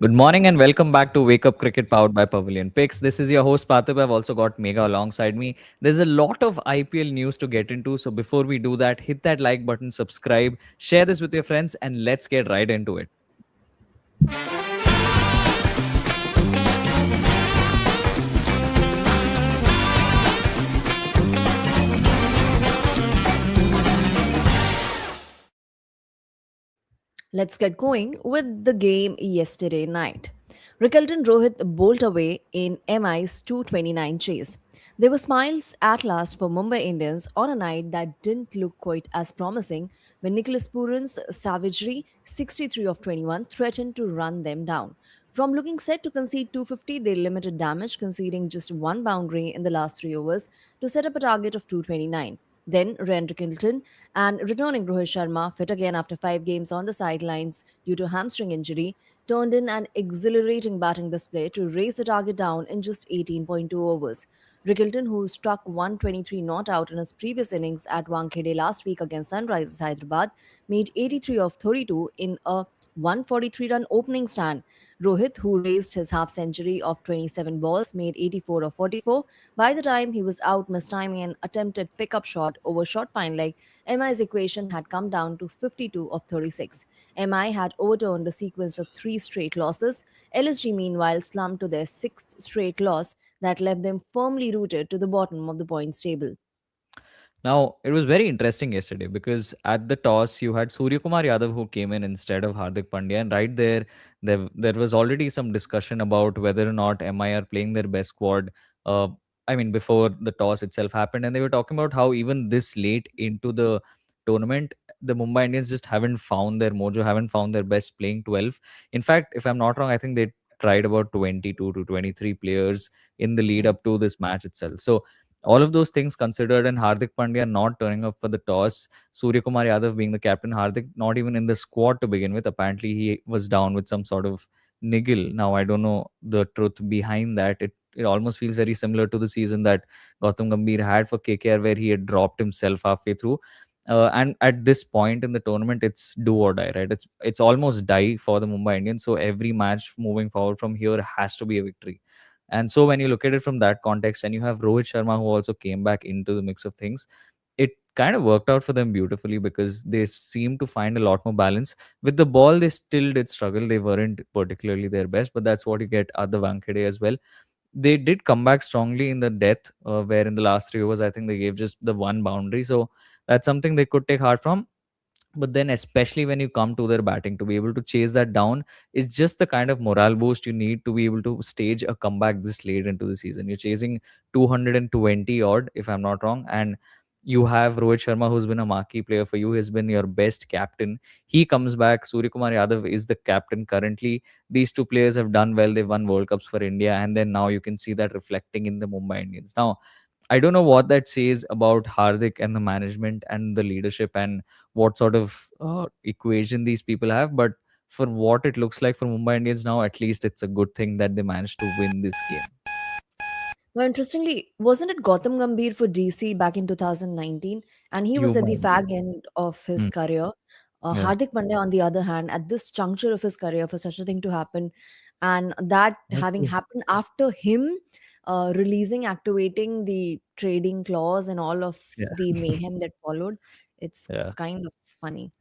Good morning and welcome back to Wake Up Cricket powered by Pavilion Picks. This is your host Praatibh. I've also got Megha alongside me. There's a lot of IPL news to get into. So before we do that, hit that like button, subscribe, share this with your friends, and let's get right into it. Let's get going with the game yesterday night. Rickelton Rohit bowled away in MI's 229 chase. There were smiles at last for Mumbai Indians on a night that didn't look quite as promising when Nicholas Puran's savagery, 63 of 21, threatened to run them down. From looking set to concede 250, they limited damage, conceding just one boundary in the last 3 overs to set up a target of 229. Then Ren Rickelton and returning Rohit Sharma, fit again after 5 games on the sidelines due to hamstring injury, turned in an exhilarating batting display to race the target down in just 18.2 overs. Rickelton, who struck 123 not out in his previous innings at Wankhede last week against Sunrisers Hyderabad, made 83 of 32 in a 143-run opening stand. Rohit, who raised his half century of 27 balls, made 84 of 44. By the time he was out, mistiming an attempted pickup shot over short fine leg, MI's equation had come down to 52 of 36. MI had overturned a sequence of three straight losses. LSG, meanwhile, slumped to their sixth straight loss that left them firmly rooted to the bottom of the points table. Now, it was very interesting yesterday because at the toss, you had Surya Kumar Yadav who came in instead of Hardik Pandya. And right there was already some discussion about whether or not MI are playing their best squad. Uh, I mean, before the toss itself happened. And they were talking about how even this late into the tournament, the Mumbai Indians just haven't found their mojo, haven't found their best playing 12. In fact, if I'm not wrong, I think they tried about 22 to 23 players in the lead Yeah. up to this match itself. So, all of those things considered, and Hardik Pandya not turning up for the toss, Surya Kumar Yadav being the captain, Hardik not even in the squad to begin with. Apparently, he was down with some sort of niggle. Now, I don't know the truth behind that. It almost feels very similar to the season that Gautam Gambhir had for KKR, where he had dropped himself halfway through. And at this point in the tournament, it's do or die, right? It's almost die for the Mumbai Indians. So every match moving forward from here has to be a victory. And so when you look at it from that context, and you have Rohit Sharma who also came back into the mix of things, it kind of worked out for them beautifully because they seem to find a lot more balance. With the ball, they still did struggle. They weren't particularly their best, but that's what you get at the Wankhede as well. They did come back strongly in the death, where in the last 3 overs, I think they gave just the one boundary. So that's something they could take heart from. But then, especially when you come to their batting, to be able to chase that down is just the kind of morale boost you need to be able to stage a comeback this late into the season. You're chasing 220 odd, if I'm not wrong, and you have Rohit Sharma, who's been a marquee player for you, has been your best captain. He comes back. Surya Kumar Yadav is the captain currently. These two players have done well. They've won World Cups for India, and then now you can see that reflecting in the Mumbai Indians. Now, I don't know what that says about Hardik and the management and the leadership and what sort of equation these people have. But for what it looks like for Mumbai Indians now, at least it's a good thing that they managed to win this game. Now, interestingly, wasn't it Gautam Gambhir for DC back in 2019? And he You was at the might be. fag end of his Hmm. career. Yeah. Hardik Pandya, on the other hand, at this juncture of his career, for such a thing to happen, and that That's having true. happened after him releasing, activating the trading clause and all of Yeah. the mayhem that followed, it's Yeah. kind of funny.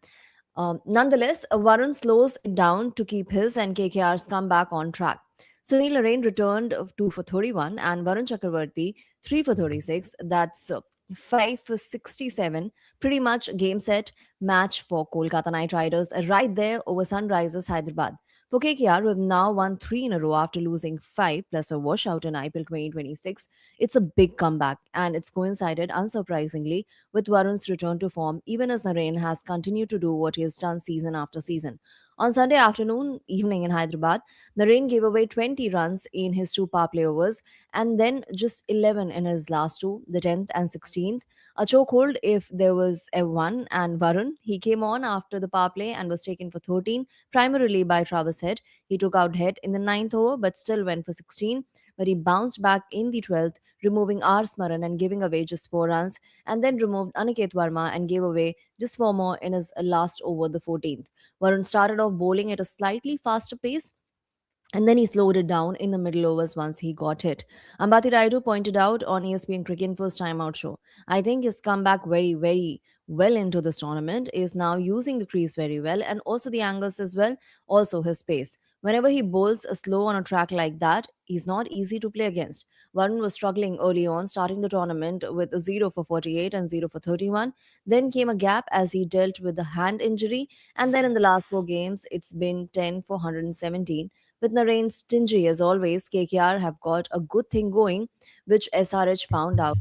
Nonetheless, Varun slows it down to keep his and KKR's comeback on track. Sunil Narine returned 2 for 31 and Varun Chakravarti 3 for 36. That's 5 for 67. Pretty much game set match for Kolkata Knight Riders right there over Sunrisers Hyderabad. For KKR, who have now won 3 in a row after losing 5 plus a washout in IPL 2026, it's a big comeback and it's coincided, unsurprisingly, with Varun's return to form, even as Narain has continued to do what he has done season after season. On Sunday evening in Hyderabad, Narain gave away 20 runs in his two power play overs and then just 11 in his last two, the 10th and 16th. A chokehold if there was a one, and Varun, he came on after the power play and was taken for 13, primarily by Travis Head. He took out Head in the ninth over but still went for 16, but he bounced back in the 12th, removing R. Smaran and giving away just 4 runs, and then removed Aniket Verma and gave away just 4 more in his last over, the 14th. Varun started off bowling at a slightly faster pace, and then he slowed it down in the middle overs once he got hit. Ambati Raidu pointed out on ESPN Cricket first timeout show. I think his comeback very well into this tournament is now using the crease very well and also the angles as well, also his pace. Whenever he bowls a slow on a track like that, he's not easy to play against. Varun was struggling early on, starting the tournament with a 0 for 48 and 0 for 31. Then came a gap as he dealt with the hand injury, and then in the last four games, it's been 10 for 117. With Narain stingy as always, KKR have got a good thing going, which SRH found out.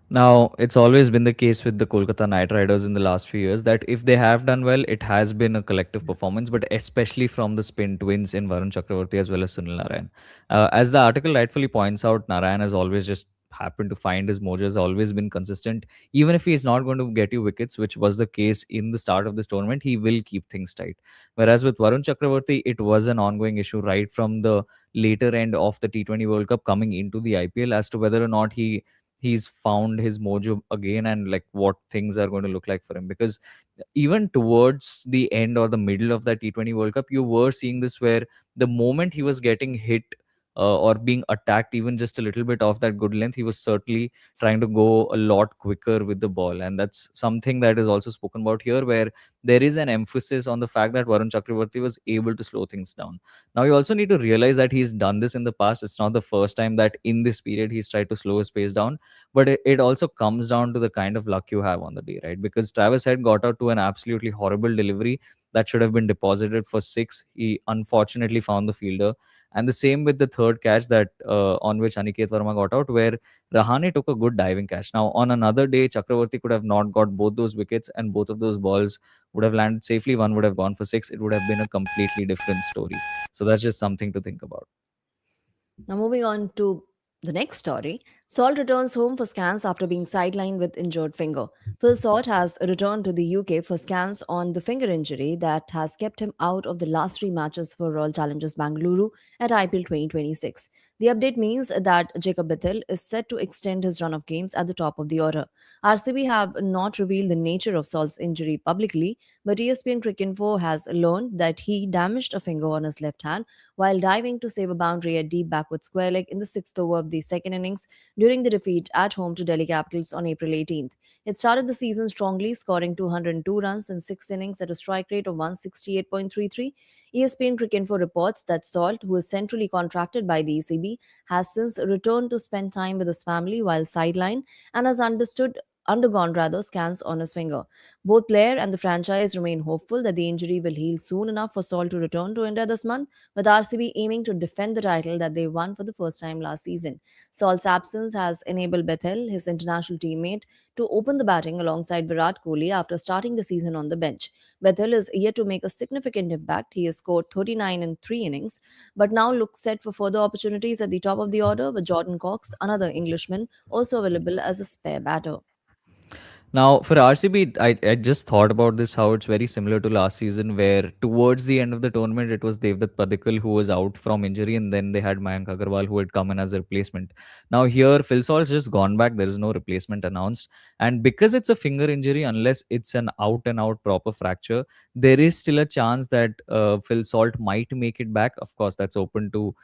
Now, it's always been the case with the Kolkata Knight Riders in the last few years that if they have done well, it has been a collective performance, but especially from the spin twins in Varun Chakravarti as well as Sunil Narayan. As the article rightfully points out, Narayan has always just happened to find his mojo, has always been consistent. Even if he's not going to get you wickets, which was the case in the start of this tournament, he will keep things tight. Whereas with Varun Chakravarti, it was an ongoing issue right from the later end of the T20 World Cup coming into the IPL as to whether or not he's found his mojo again and like what things are going to look like for him, because even towards the end or the middle of that T20 World Cup, you were seeing this where the moment he was getting hit or being attacked even just a little bit off that good length, he was certainly trying to go a lot quicker with the ball. And that's something that is also spoken about here, where there is an emphasis on the fact that Varun Chakravarti was able to slow things down. Now, you also need to realize that he's done this in the past. It's not the first time that in this period he's tried to slow his pace down, but it also comes down to the kind of luck you have on the day, right? Because Travis Head got out to an absolutely horrible delivery that should have been deposited for six. He unfortunately found the fielder, and the same with the third catch that on which Aniket Verma got out, where Rahane took a good diving catch. Now, on another day, Chakravarti could have not got both those wickets, and both of those balls would have landed safely. One would have gone for six. It would have been a completely different story. So that's just something to think about. Now, moving on to the next story. Salt returns home for scans after being sidelined with injured finger. Phil Salt has returned to the UK for scans on the finger injury that has kept him out of the last three matches for Royal Challengers Bangalore at IPL 2026. The update means that Jacob Bethel is set to extend his run of games at the top of the order. RCB have not revealed the nature of Salt's injury publicly, but ESPN Cricinfo has learned that he damaged a finger on his left hand while diving to save a boundary at deep backward square leg in the sixth over of the second innings during the defeat at home to Delhi Capitals on April 18th. It started the season strongly, scoring 202 runs in six innings at a strike rate of 168.33. ESPN Cricinfo reports that Salt, who is centrally contracted by the ECB, has since returned to spend time with his family while sidelined and has undergone rather scans on his finger. Both player and the franchise remain hopeful that the injury will heal soon enough for Saul to return to India this month, with RCB aiming to defend the title that they won for the first time last season. Saul's absence has enabled Bethel, his international teammate, to open the batting alongside Virat Kohli after starting the season on the bench. Bethel is yet to make a significant impact. He has scored 39 in three innings, but now looks set for further opportunities at the top of the order with Jordan Cox, another Englishman, also available as a spare batter. Now, for RCB, I just thought about this, how it's very similar to last season, where towards the end of the tournament, it was Devdutt Padikkal who was out from injury, and then they had Mayank Agarwal who had come in as a replacement. Now, here, Phil Salt's just gone back. There is no replacement announced. And because it's a finger injury, unless it's an out and out proper fracture, there is still a chance that Phil Salt might make it back. Of course, that's open to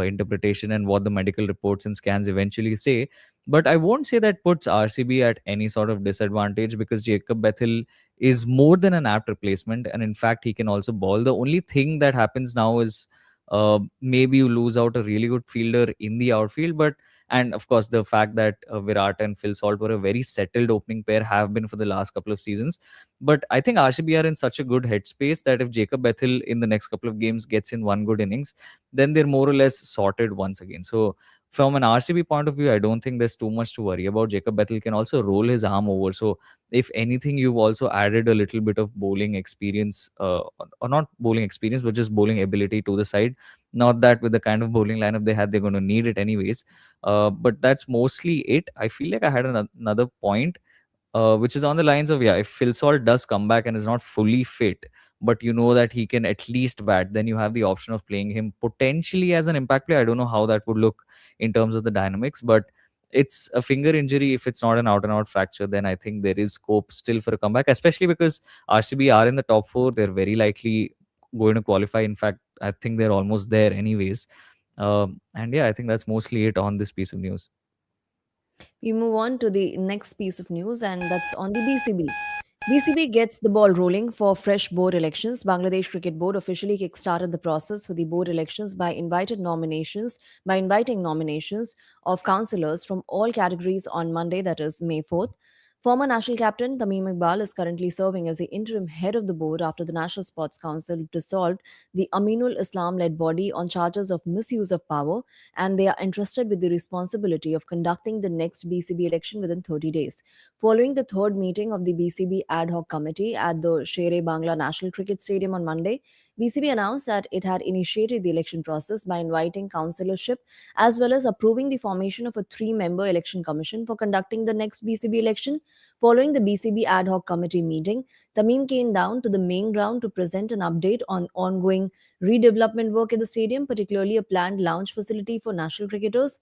interpretation and what the medical reports and scans eventually say, but I won't say that puts RCB at any sort of disadvantage, because Jacob Bethel is more than an apt replacement. And in fact, he can also ball. The only thing that happens now is maybe you lose out a really good fielder in the outfield. And of course, the fact that Virat and Phil Salt were a very settled opening pair, have been for the last couple of seasons. But I think RCB are in such a good headspace that if Jacob Bethel in the next couple of games gets in one good innings, then they're more or less sorted once again. So from an RCB point of view, I don't think there's too much to worry about. Jacob Bethel can also roll his arm over. So, if anything, you've also added a little bit of bowling experience, or not bowling experience, but just bowling ability to the side. Not that with the kind of bowling lineup they had, they're going to need it anyways. But that's mostly it. I feel like I had another point, which is on the lines of, yeah, if Phil Salt does come back and is not fully fit, but you know that he can at least bat, then you have the option of playing him potentially as an impact player. I don't know how that would look in terms of the dynamics, but it's a finger injury. If it's not an out and out fracture, then I think there is scope still for a comeback, especially because RCB are in the top four. They're very likely going to qualify. In fact, I think they're almost there anyways. And yeah, I think that's mostly it on this piece of news. We move on to the next piece of news, and that's on the BCB. BCB gets the ball rolling for fresh board elections. Bangladesh Cricket Board officially kickstarted the process for the board elections by inviting nominations of councillors from all categories on Monday, that is May 4th. Former national captain Tamim Iqbal is currently serving as the interim head of the board after the National Sports Council dissolved the Aminul Islam led body on charges of misuse of power, and they are entrusted with the responsibility of conducting the next BCB election within 30 days. Following the third meeting of the BCB ad hoc committee at the Shere Bangla National Cricket Stadium on Monday, BCB announced that it had initiated the election process by inviting councillorship as well as approving the formation of a three-member election commission for conducting the next BCB election. Following the BCB ad hoc committee meeting, Tamim came down to the main ground to present an update on ongoing redevelopment work at the stadium, particularly a planned lounge facility for national cricketers.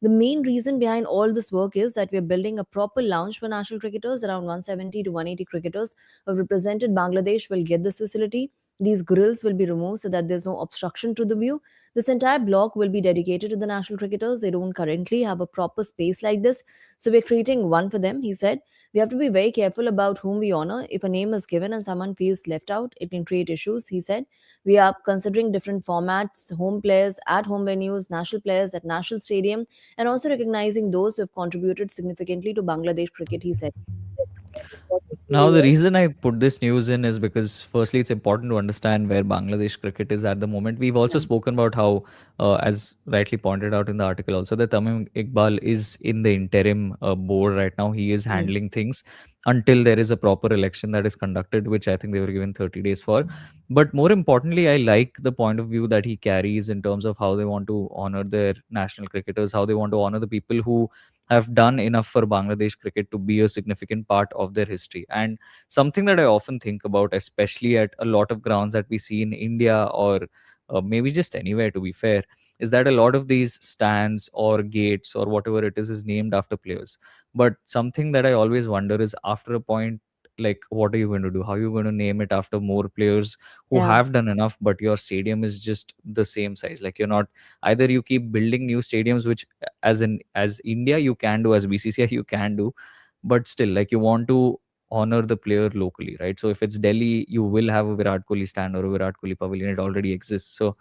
The main reason behind all this work is that we are building a proper lounge for national cricketers. Around 170 to 180 cricketers who have represented Bangladesh will get this facility. These grills will be removed so that there's no obstruction to the view. This entire block will be dedicated to the national cricketers. They don't currently have a proper space like this, so we're creating one for them, he said. We have to be very careful about whom we honor. If a name is given and someone feels left out, it can create issues, he said. We are considering different formats: home players at home venues, national players at national stadium, and also recognizing those who have contributed significantly to Bangladesh cricket, he said. Now, the reason I put this news in is because, firstly, it's important to understand where Bangladesh cricket is at the moment. We've also Yeah. spoken about how, as rightly pointed out in the article, also that Tamim Iqbal is in the interim board right now. He is Mm. handling things until there is a proper election that is conducted, which I think they were given 30 days for. But more importantly, I like the point of view that he carries in terms of how they want to honor their national cricketers, how they want to honor the people who have done enough for Bangladesh cricket to be a significant part of their history. And something that I often think about, especially at a lot of grounds that we see in India or maybe just anywhere, to be fair, is that a lot of these stands or gates or whatever it is named after players. But something that I always wonder is, after a point, like, what are you going to do? How are you going to name it after more players who Yeah. have done enough, but your stadium is just the same size? Like, you're not, either you keep building new stadiums, which as India you can do, as BCCI you can do, but still, like, you want to honor the player locally, right? So if it's Delhi, you will have a Virat Kohli stand or a Virat Kohli pavilion. It already exists. So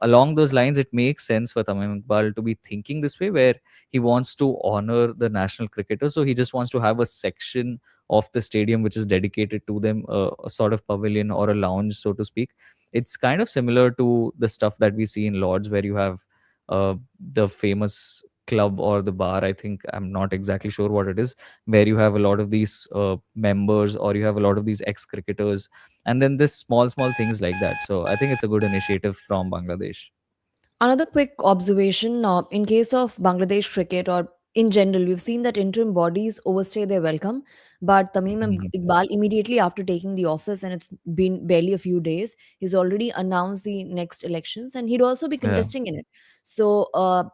along those lines, it makes sense for Tamim Iqbal to be thinking this way, where he wants to honor the national cricketers. So he just wants to have a section of the stadium which is dedicated to them, a sort of pavilion or a lounge, so to speak. It's kind of similar to the stuff that we see in Lords, where you have the famous club or the bar. I think, I'm not exactly sure what it is, where you have a lot of these members, or you have a lot of these ex cricketers, and then this small things like that. So I think it's a good initiative from Bangladesh. Another quick observation, in case of Bangladesh cricket or in general, we've seen that interim bodies overstay their welcome. But Mhm. Iqbal, immediately after taking the office, and it's been barely a few days, he's already announced the next elections and he'd also be Yeah. contesting in it. So,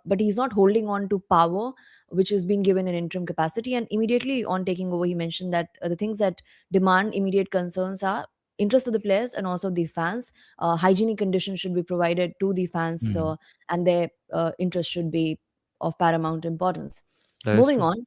but he's not holding on to power, which is being given in interim capacity. And immediately on taking over, he mentioned that the things that demand immediate concerns are interest of the players and also the fans. Hygienic conditions should be provided to the fans, Mhm. and their interest should be of paramount importance. That is Moving true. on,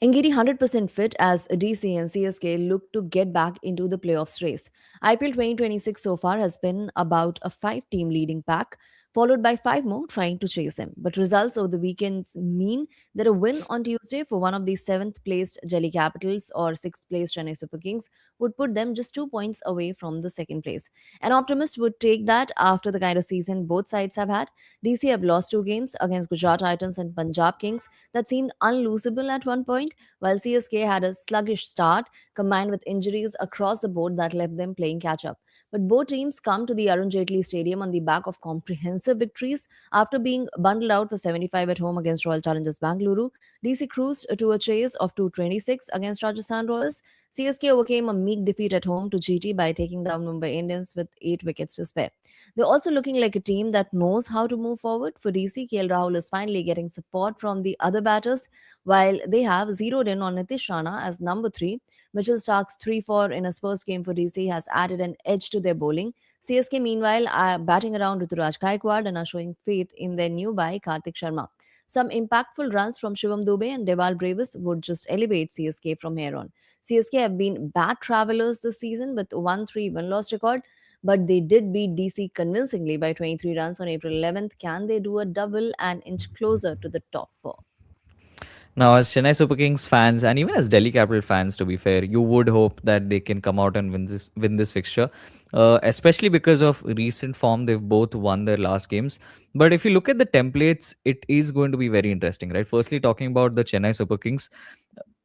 Ngidi 100% fit as DC and CSK look to get back into the playoffs race. IPL 2026 so far has been about a five-team leading pack, followed by five more trying to chase him. But results over the weekends mean that a win on Tuesday for one of the seventh placed Delhi Capitals or sixth placed Chennai Super Kings would put them just 2 points away from the second place. An optimist would take that after the kind of season both sides have had. DC have lost two games against Gujarat Titans and Punjab Kings that seemed unlosable at one point, while CSK had a sluggish start combined with injuries across the board that left them playing catch up. But both teams come to the Arun Jaitley Stadium on the back of comprehensive victories. After being bundled out for 75 at home against Royal Challengers Bangalore, DC cruised to a chase of 226 against Rajasthan Royals. CSK overcame a meek defeat at home to GT by taking down Mumbai Indians with 8 wickets to spare. They're also looking like a team that knows how to move forward. For DC, KL Rahul is finally getting support from the other batters, while they have zeroed in on Nitish Rana as number 3. Mitchell Stark's 3-4 in his first game for DC has added an edge to their bowling. CSK, meanwhile, are batting around Ruturaj Gaikwad and are showing faith in their new buy, Karthik Sharma. Some impactful runs from Shivam Dubey and Deval Bravis would just elevate CSK from here on. CSK have been bad travelers this season with 1-3 win-loss record, but they did beat DC convincingly by 23 runs on April 11th. Can they do a double and inch closer to the top 4? Now, as Chennai Super Kings fans and even as Delhi Capital fans, to be fair, you would hope that they can come out and win this fixture, especially because of recent form. They've both won their last games. But if you look at the templates, it is going to be very interesting, right? Firstly, talking about the Chennai Super Kings,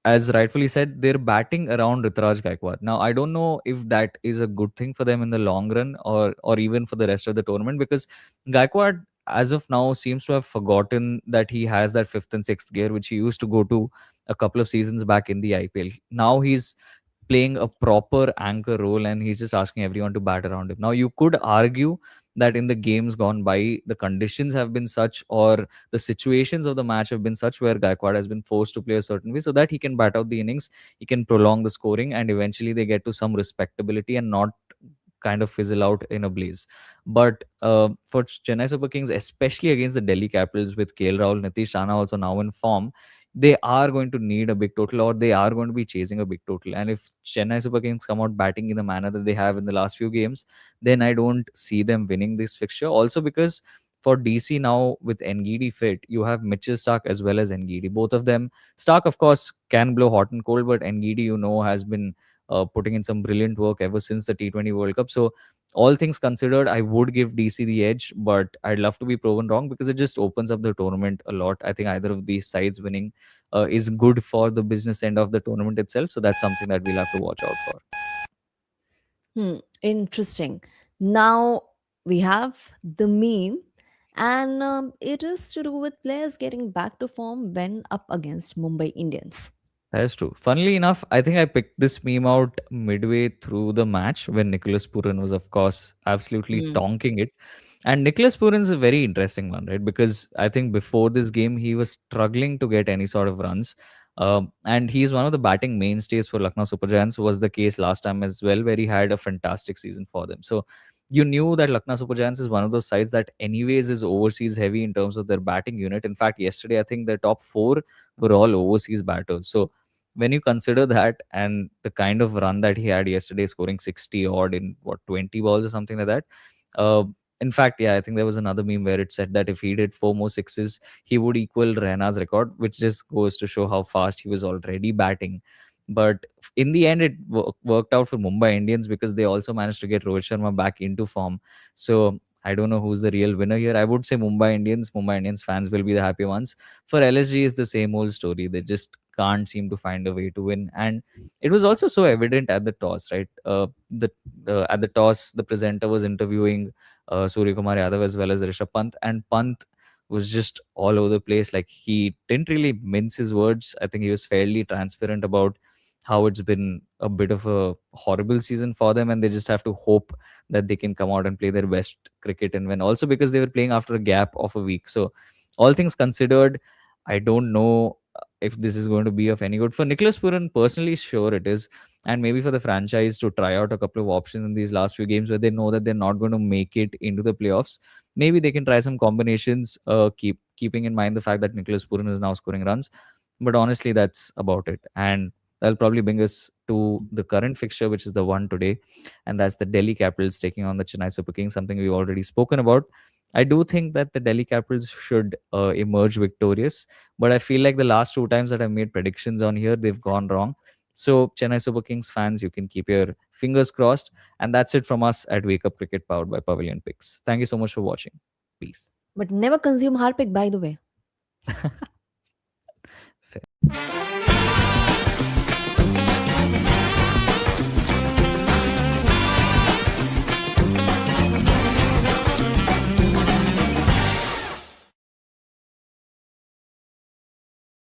as rightfully said, they're batting around Rituraj Gaikwad. Now, I don't know if that is a good thing for them in the long run, or even for the rest of the tournament, because Gaikwad, as of now, seems to have forgotten that he has that fifth and sixth gear, which he used to go to a couple of seasons back in the IPL. Now he's playing a proper anchor role and he's just asking everyone to bat around him. Now, you could argue that in the games gone by, the conditions have been such, or the situations of the match have been such, where Gaikwad has been forced to play a certain way so that he can bat out the innings, he can prolong the scoring, and eventually they get to some respectability and not kind of fizzle out in a blaze. But for Chennai Super Kings, especially against the Delhi Capitals with KL Rahul, Nitish Rana also now in form, they are going to need a big total, or they are going to be chasing a big total. And if Chennai Super Kings come out batting in the manner that they have in the last few games, then I don't see them winning this fixture. Also, because for DC now with Ngidi fit, you have Mitchell Stark as well as Ngidi. Both of them, Stark of course can blow hot and cold, but Ngidi, has been putting in some brilliant work ever since the T20 World Cup. So, all things considered, I would give DC the edge, but I'd love to be proven wrong because it just opens up the tournament a lot. I think either of these sides winning is good for the business end of the tournament itself. So, that's something that we'll have to watch out for. Interesting. Now we have the meme, and it is to do with players getting back to form when up against Mumbai Indians. That's true. Funnily enough, I think I picked this meme out midway through the match when Nicholas Puran was, of course, absolutely Hmm. tonking it. And Nicholas Puran is a very interesting one, right? Because I think before this game, he was struggling to get any sort of runs. And he's one of the batting mainstays for Lucknow Super Giants, was the case last time as well, where he had a fantastic season for them. So you knew that Lucknow Super Giants is one of those sides that, anyways, is overseas heavy in terms of their batting unit. In fact, yesterday, I think the top four were all overseas batters. So when you consider that and the kind of run that he had yesterday, scoring 60 odd in what, 20 balls or something like that. Uh, in fact, yeah, I think there was another meme where it said that if he did four more sixes, he would equal Rena's record, which just goes to show how fast he was already batting. But in the end, it worked out for Mumbai Indians because they also managed to get Rohit Sharma back into form. So I don't know who's the real winner here. I would say Mumbai Indians. Mumbai Indians fans will be the happy ones. For LSG, is the same old story. They just can't seem to find a way to win. And it was also so evident at the toss, right? The At the toss, the presenter was interviewing Surya Kumar Yadav as well as Rishabh Pant, and Pant was just all over the place. Like, he didn't really mince his words. I think he was fairly transparent about how it's been a bit of a horrible season for them, and they just have to hope that they can come out and play their best cricket and win. Also, because they were playing after a gap of a week. So, all things considered, I don't know if this is going to be of any good. For Nicholas Puran, personally, sure it is. And maybe for the franchise to try out a couple of options in these last few games where they know that they're not going to make it into the playoffs. Maybe they can try some combinations, keeping in mind the fact that Nicholas Puran is now scoring runs. But honestly, that's about it. And that'll probably bring us to the current fixture, which is the one today, and that's the Delhi Capitals taking on the Chennai Super Kings, something we've already spoken about. I do think that the Delhi Capitals should emerge victorious, but I feel like the last two times that I've made predictions on here, they've gone wrong. So, Chennai Super Kings fans, you can keep your fingers crossed. And that's it from us at Wake Up Cricket, powered by Pavilion Picks. Thank you so much for watching. Peace. But never consume Harpic, by the way. Fair.